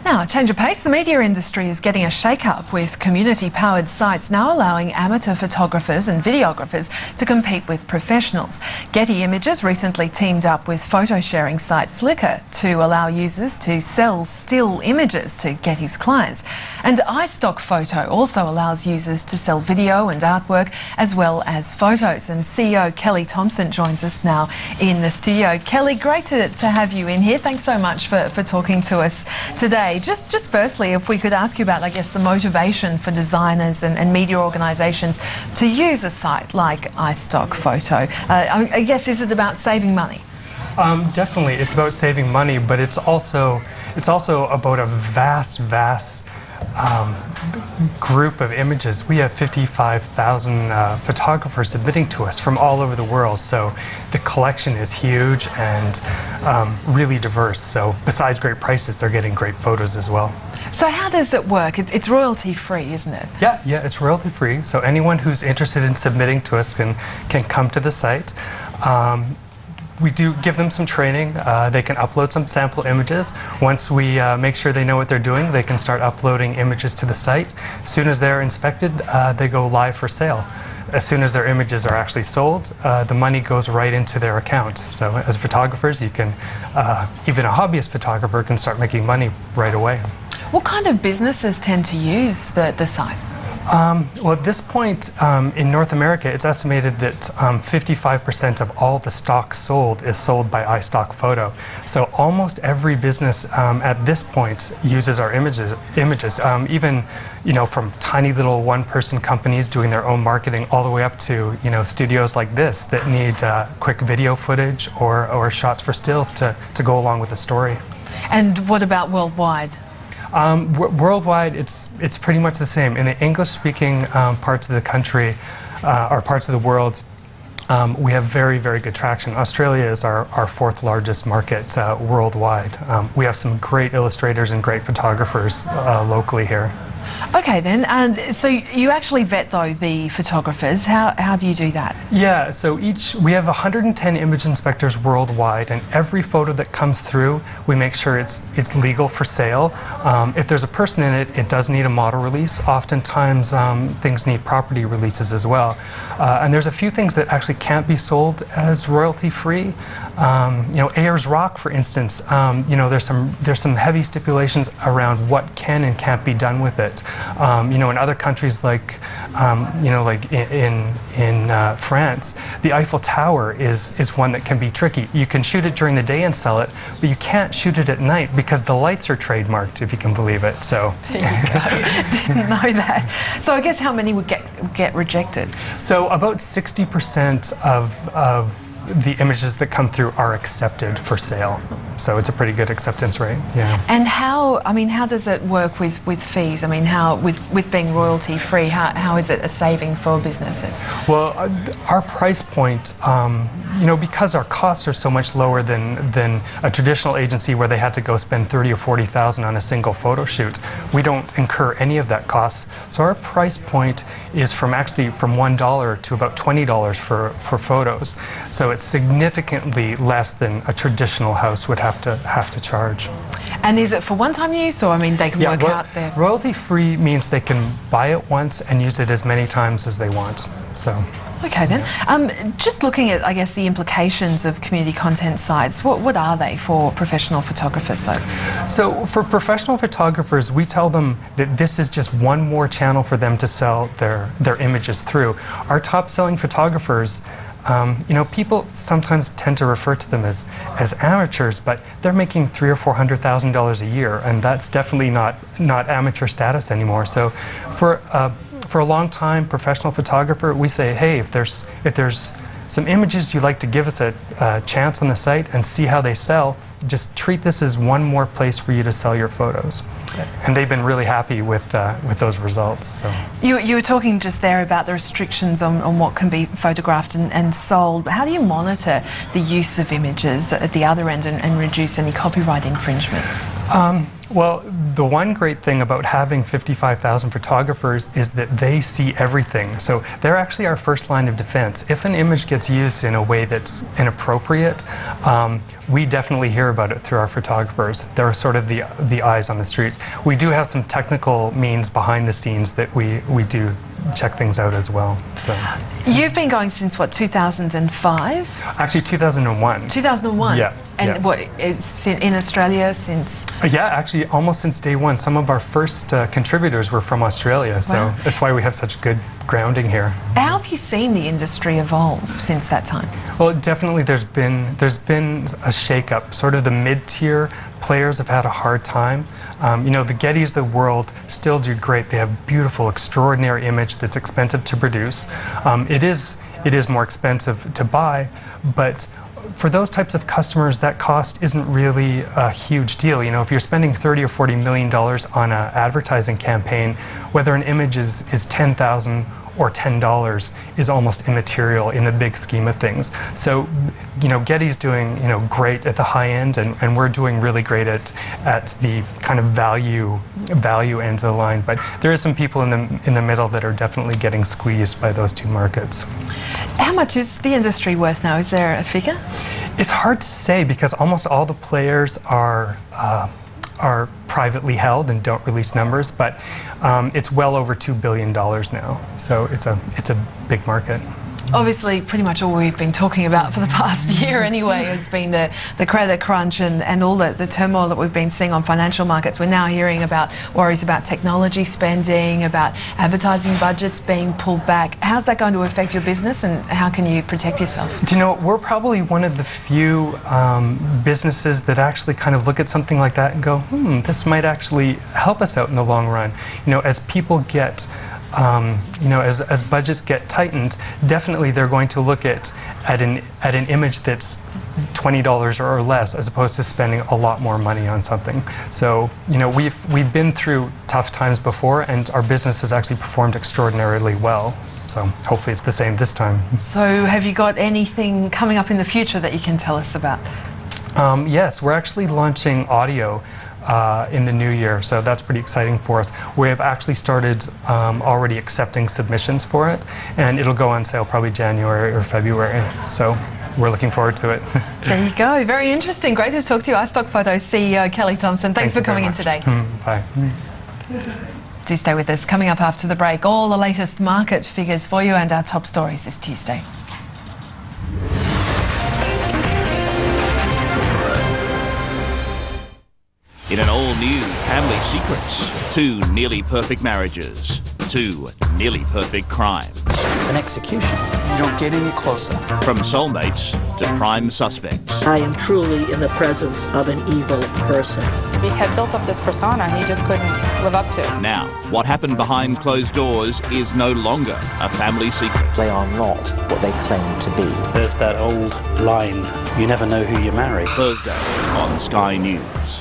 Now, a change of pace. The media industry is getting a shake-up with community-powered sites now allowing amateur photographers and videographers to compete with professionals. Getty Images recently teamed up with photo-sharing site Flickr to allow users to sell still images to Getty's clients. And iStockphoto also allows users to sell video and artwork as well as photos. And CEO Thompson joins us now in the studio. Kelly, great to have you in here. Thanks so much for talking to us today. Just firstly, if we could ask you about, I guess, the motivation for designers and media organisations to use a site like iStockphoto. I guess, is it about saving money? Definitely, it's about saving money, but it's also about a vast group of images. We have 55,000 photographers submitting to us from all over the world, so the collection is huge and really diverse. So besides great prices, they're getting great photos as well. So how does it work? It's royalty free, isn't it? Yeah, it's royalty free. So anyone who's interested in submitting to us can come to the site. We do give them some training. They can upload some sample images. Once we make sure they know what they're doing, they can start uploading images to the site. As soon as they're inspected, they go live for sale. As soon as their images are actually sold, the money goes right into their account. So as photographers, you can, even a hobbyist photographer can start making money right away. What kind of businesses tend to use the site? Well, at this point in North America, it's estimated that 55% of all the stock sold is sold by iStockphoto. So almost every business at this point uses our images. Even, from tiny little one-person companies doing their own marketing, all the way up to studios like this that need quick video footage or shots for stills to go along with the story. And what about worldwide? Worldwide, it's pretty much the same. In the English-speaking parts of the country, or parts of the world, we have very good traction. Australia is our fourth largest market worldwide. We have some great illustrators and great photographers locally here. Okay then, so you actually vet though the photographers. How do you do that? Yeah, so we have 110 image inspectors worldwide, and every photo that comes through, we make sure it's legal for sale. If there's a person in it, it does need a model release. Oftentimes things need property releases as well. And there's a few things that actually can't be sold as royalty free. Ayers rock, for instance, there's some heavy stipulations around what can and can't be done with it. In other countries like in France, the Eiffel Tower is one that can be tricky. You can shoot it during the day and sell it, but you can't shoot it at night because the lights are trademarked, if you can believe it. So there you go. Didn't know that. So I guess how many would get rejected? So about 60% of the images that come through are accepted for sale. So it's a pretty good acceptance rate. Yeah. And how does it work with fees? I mean, how with being royalty free, how is it a saving for businesses? Well, our price point, because our costs are so much lower than a traditional agency where they had to go spend $30,000 or $40,000 on a single photo shoot, we don't incur any of that cost. So our price point is from $1 to about $20 for photos. So it's significantly less than a traditional house would have to charge. And is it for one-time use, or they can work out their... Royalty-free means they can buy it once and use it as many times as they want. So. Okay then. Just looking at, I guess, the implications of community content sites, what are they for professional photographers? So for professional photographers, we tell them that this is just one more channel for them to sell their images through. Our top-selling photographers, people sometimes tend to refer to them as amateurs, but they're making $300,000 or $400,000 a year, and that's definitely not amateur status anymore. So for a long time professional photographer, we say, hey, if there's some images you'd like to give us a chance on the site and see how they sell, just treat this as one more place for you to sell your photos. And they've been really happy with those results. So. You were talking just there about the restrictions on what can be photographed and sold. But how do you monitor the use of images at the other end and reduce any copyright infringement? Well, the one great thing about having 55,000 photographers is that they see everything. So they're actually our first line of defense. If an image gets used in a way that's inappropriate, we definitely hear about it through our photographers. They're sort of the eyes on the street. We do have some technical means behind the scenes that we do check things out as well. So. You've been going since, what, 2005? Actually, 2001. 2001? Yeah. And yeah. what, it's in Australia since? Yeah, actually, almost since day one. Some of our first contributors were from Australia, so wow. That's why we have such good grounding here. How have you seen the industry evolve since that time? Well, definitely there's been a shake-up. Sort of the mid-tier players have had a hard time. You know, the Gettys of the world still do great. They have beautiful, extraordinary image that's expensive to produce. It is more expensive to buy, but for those types of customers, that cost isn't really a huge deal. You know, if you're spending $30 or $40 million on an advertising campaign, whether an image is $10,000 or $10 is almost immaterial in the big scheme of things. So, you know, Getty's doing, you know, great at the high end, and we're doing really great at the kind of value end of the line. But there is some people in the middle that are definitely getting squeezed by those two markets. How much is the industry worth now? Is there a figure? It's hard to say because almost all the players are privately held and don't release numbers, but it's well over $2 billion now. So it's a big market. Obviously, pretty much all we've been talking about for the past year anyway has been the credit crunch and all the turmoil that we've been seeing on financial markets. We're now hearing about worries about technology spending, about advertising budgets being pulled back. How's that going to affect your business, and how can you protect yourself? Do you know, we're probably one of the few businesses that actually kind of look at something like that and go, this might actually help us out in the long run. You know, as people get you know, as budgets get tightened, definitely they're going to look at an image that's $20 or less, as opposed to spending a lot more money on something. So, you know, we've been through tough times before, and our business has actually performed extraordinarily well. So hopefully it's the same this time. So have you got anything coming up in the future that you can tell us about? Yes, we're actually launching audio in the new year, so that's pretty exciting for us. We have actually started already accepting submissions for it, and it'll go on sale probably January or February, so we're looking forward to it. There you go. Very interesting. Great to talk to you. iStockphoto CEO Kelly Thompson. Thanks for coming in today. Bye. Do stay with us. Coming up after the break, all the latest market figures for you and our top stories this Tuesday. In an all-new Family Secrets, 2 nearly perfect marriages, 2 nearly perfect crimes. An execution. You don't get any closer. From soulmates to prime suspects. I am truly in the presence of an evil person. He had built up this persona he just couldn't live up to. Now, what happened behind closed doors is no longer a family secret. They are not what they claim to be. There's that old line, you never know who you marry. Thursday on Sky News.